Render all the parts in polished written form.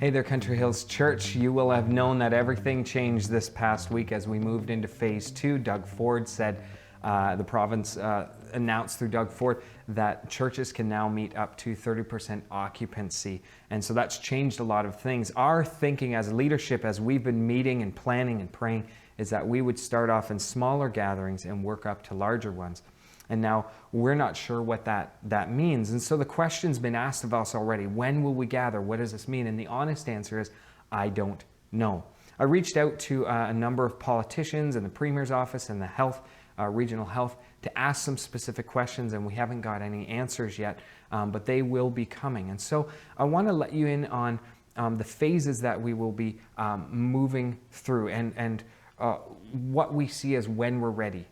Hey there, Country Hills Church. You will have known that everything changed this past week as we moved into phase 2. Doug Ford said, the province announced through Doug Ford that churches can now meet up to 30% occupancy. And so that's changed a lot of things. Our thinking as leadership, as we've been meeting and planning and praying, is that we would start off in smaller gatherings and work up to larger ones. And now we're not sure what that means. And so the question's been asked of us already. When will we gather? What does this mean? And the honest answer is, I don't know. I reached out to a number of politicians in the Premier's office and the health, regional health, to ask some specific questions, and we haven't got any answers yet, but they will be coming. And so I want to let you in on the phases that we will be moving through and what we see as when we're ready.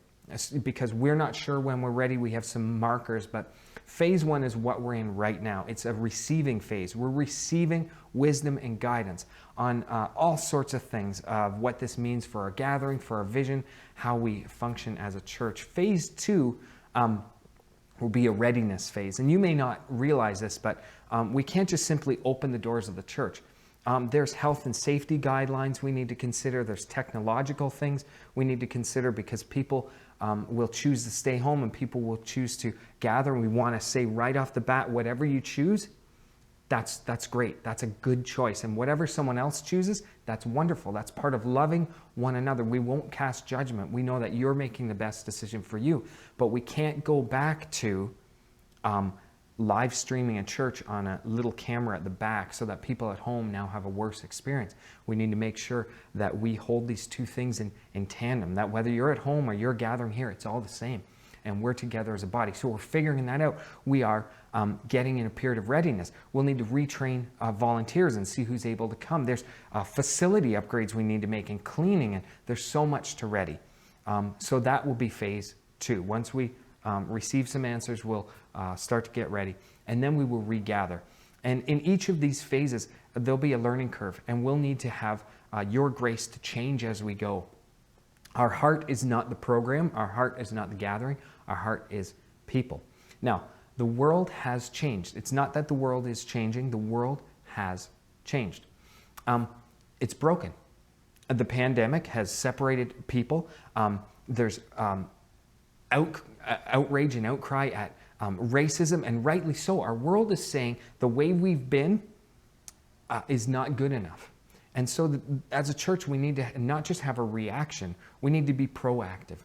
Because we're not sure when we're ready. We have some markers, but phase 1 is what we're in right now. It's a receiving phase. We're receiving wisdom and guidance on all sorts of things of what this means for our gathering, for our vision, how we function as a church. Phase 2 will be a readiness phase. And you may not realize this, but we can't just simply open the doors of the church. There's health and safety guidelines we need to consider. There's technological things we need to consider because people will choose to stay home and people will choose to gather. And we want to say right off the bat, whatever you choose, that's great. That's a good choice. And whatever someone else chooses, that's wonderful. That's part of loving one another. We won't cast judgment. We know that you're making the best decision for you. But we can't go back to live streaming a church on a little camera at the back so that people at home now have a worse experience. We need to make sure that we hold these two things in tandem, that whether you're at home or you're gathering here, it's all the same. And we're together as a body. So we're figuring that out. We are getting in a period of readiness. We'll need to retrain volunteers and see who's able to come. There's facility upgrades we need to make and cleaning, and there's so much to ready. So that will be phase 2. Once we receive some answers, we'll start to get ready, and then we will regather. And in each of these phases, there'll be a learning curve, and we'll need to have your grace to change as we go. Our heart is not the program. Our heart is not the gathering. Our heart is people. Now, the world has changed. It's not that the world is changing. The world has changed. It's broken. The pandemic has separated people. There's outrage and outcry at racism, and rightly so. Our world is saying the way we've been is not good enough. And so as a church, we need to not just have a reaction, we need to be proactive.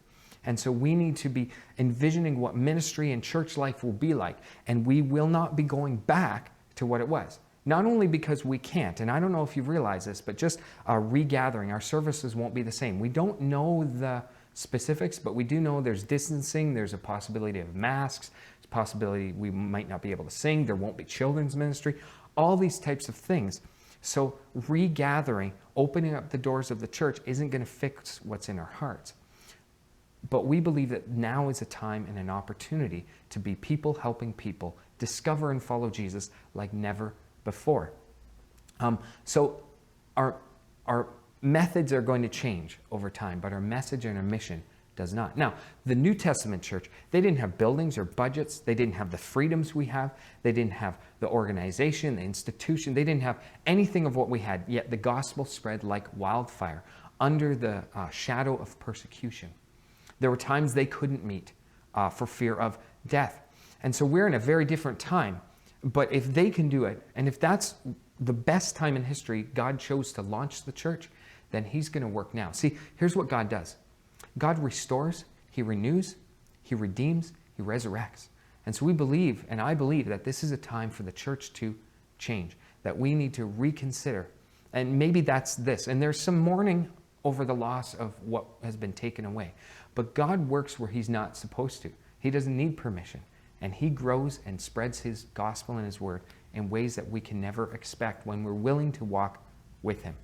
And so we need to be envisioning what ministry and church life will be like. And we will not be going back to what it was. Not only because we can't, and I don't know if you realize this, but just regathering, our services won't be the same. We don't know the specifics, but we do know there's distancing, there's a possibility of masks, there's a possibility we might not be able to sing, there won't be children's ministry, all these types of things. So regathering, opening up the doors of the church isn't going to fix what's in our hearts. But we believe that now is a time and an opportunity to be people helping people discover and follow Jesus like never before. So our methods are going to change over time, but our message and our mission does not. Now, the New Testament church, they didn't have buildings or budgets. They didn't have the freedoms we have. They didn't have the organization, the institution. They didn't have anything of what we had, yet the gospel spread like wildfire under the shadow of persecution. There were times they couldn't meet for fear of death. And so we're in a very different time. But if they can do it, and if that's the best time in history God chose to launch the church, then he's going to work now. See, here's what God does. God restores, he renews, he redeems, he resurrects. And so we believe, and I believe, that this is a time for the church to change, that we need to reconsider. And maybe that's this. And there's some mourning over the loss of what has been taken away. But God works where he's not supposed to. He doesn't need permission. And he grows and spreads his gospel and his word in ways that we can never expect when we're willing to walk with him.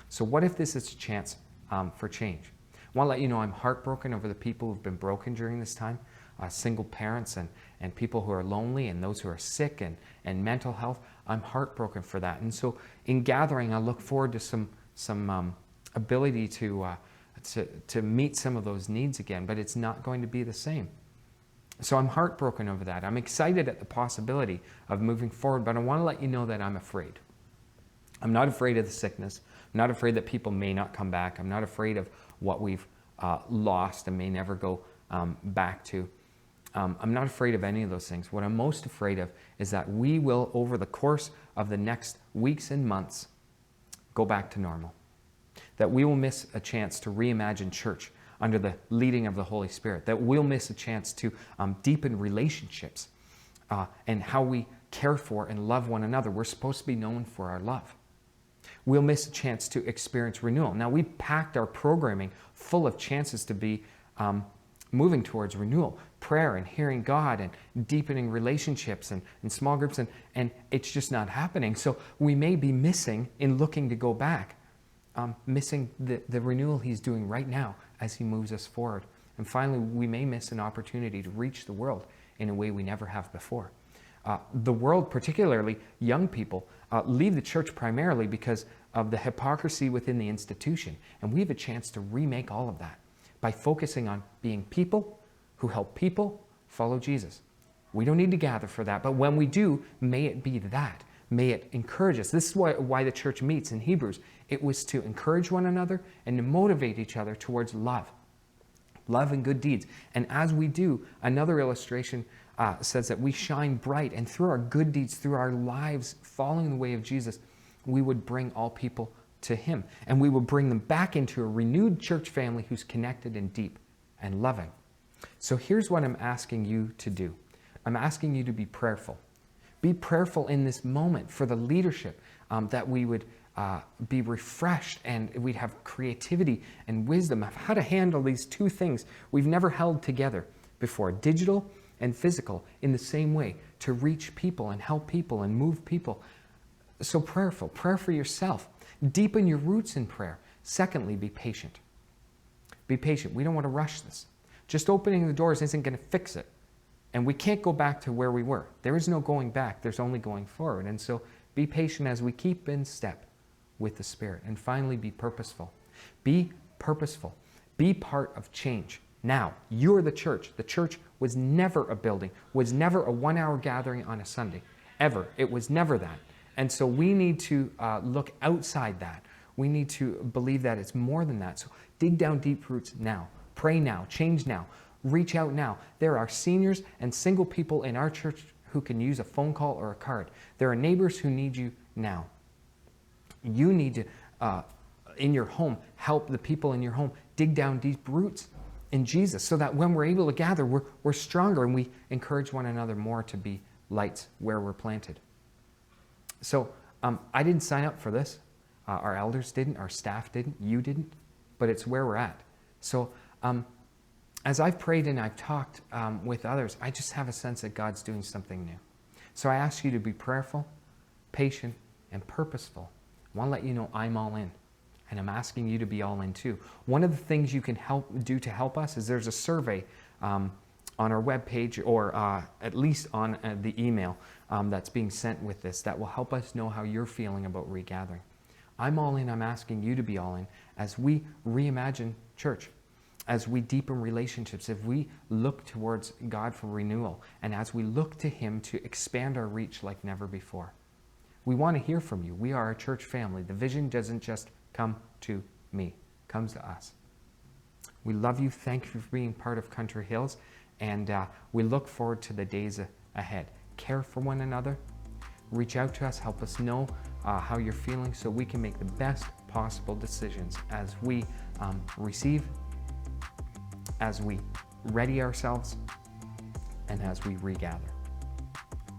So what if this is a chance for change? I want to let you know I'm heartbroken over the people who've been broken during this time, single parents and people who are lonely and those who are sick and mental health. I'm heartbroken for that. And so in gathering, I look forward to some ability to meet some of those needs again, but it's not going to be the same. So I'm heartbroken over that. I'm excited at the possibility of moving forward, but I want to let you know that I'm afraid. I'm not afraid of the sickness. I'm not afraid that people may not come back. I'm not afraid of what we've lost and may never go back to. I'm not afraid of any of those things. What I'm most afraid of is that we will, over the course of the next weeks and months, go back to normal. That we will miss a chance to reimagine church under the leading of the Holy Spirit. That we'll miss a chance to deepen relationships and how we care for and love one another. We're supposed to be known for our love. We'll miss a chance to experience renewal. Now, we packed our programming full of chances to be moving towards renewal, prayer and hearing God and deepening relationships and small groups, and it's just not happening. So we may be missing, in looking to go back, missing the renewal he's doing right now as he moves us forward. And finally, we may miss an opportunity to reach the world in a way we never have before. The world, particularly young people, leave the church primarily because of the hypocrisy within the institution. And we have a chance to remake all of that by focusing on being people who help people follow Jesus. We don't need to gather for that, but when we do, may it be that. May it encourage us. This is why the church meets in Hebrews. It was to encourage one another and to motivate each other towards love. Love and good deeds. And as we do, another illustration says that we shine bright, and through our good deeds, through our lives following the way of Jesus, we would bring all people to him. And we would bring them back into a renewed church family who's connected and deep and loving. So here's what I'm asking you to do. I'm asking you to be prayerful. Be prayerful in this moment for the leadership, that we would be refreshed and we'd have creativity and wisdom of how to handle these two things we've never held together before, digital and physical, in the same way, to reach people and help people and move people. So prayerful, prayer for yourself. Deepen your roots in prayer. Secondly, be patient. Be patient. We don't want to rush this. Just opening the doors isn't going to fix it. And we can't go back to where we were. There is no going back. There's only going forward. And so be patient as we keep in step with the Spirit. And finally, be purposeful. Be purposeful. Be part of change. Now, you're the church. The church was never a building, was never a 1-hour gathering on a Sunday, ever. It was never that. And so we need to look outside that. We need to believe that it's more than that. So dig down deep roots now. Pray now. Change now. Reach out now. There are seniors and single people in our church who can use a phone call or a card. There are neighbors who need you now. You need to, in your home, help the people in your home dig down deep roots in Jesus so that when we're able to gather, we're stronger and we encourage one another more to be lights where we're planted. So I didn't sign up for this. Our elders didn't. Our staff didn't. You didn't. But it's where we're at. So as I've prayed and I've talked with others, I just have a sense that God's doing something new. So I ask you to be prayerful, patient, and purposeful. I want to let you know I'm all in. And I'm asking you to be all in too. One of the things you can do to help us is there's a survey on our webpage, or at least on the email that's being sent with this, that will help us know how you're feeling about regathering. I'm all in. I'm asking you to be all in as we reimagine church, as we deepen relationships, if we look towards God for renewal, and as we look to him to expand our reach like never before. We want to hear from you. We are a church family. The vision doesn't just come to me, it comes to us. We love you. Thank you for being part of Country Hills, and we look forward to the days ahead. Care for one another. Reach out to us. Help us know how you're feeling so we can make the best possible decisions as we receive, as we ready ourselves, and as we regather.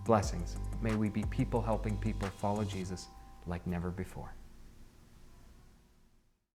Blessings. May we be people helping people follow Jesus like never before.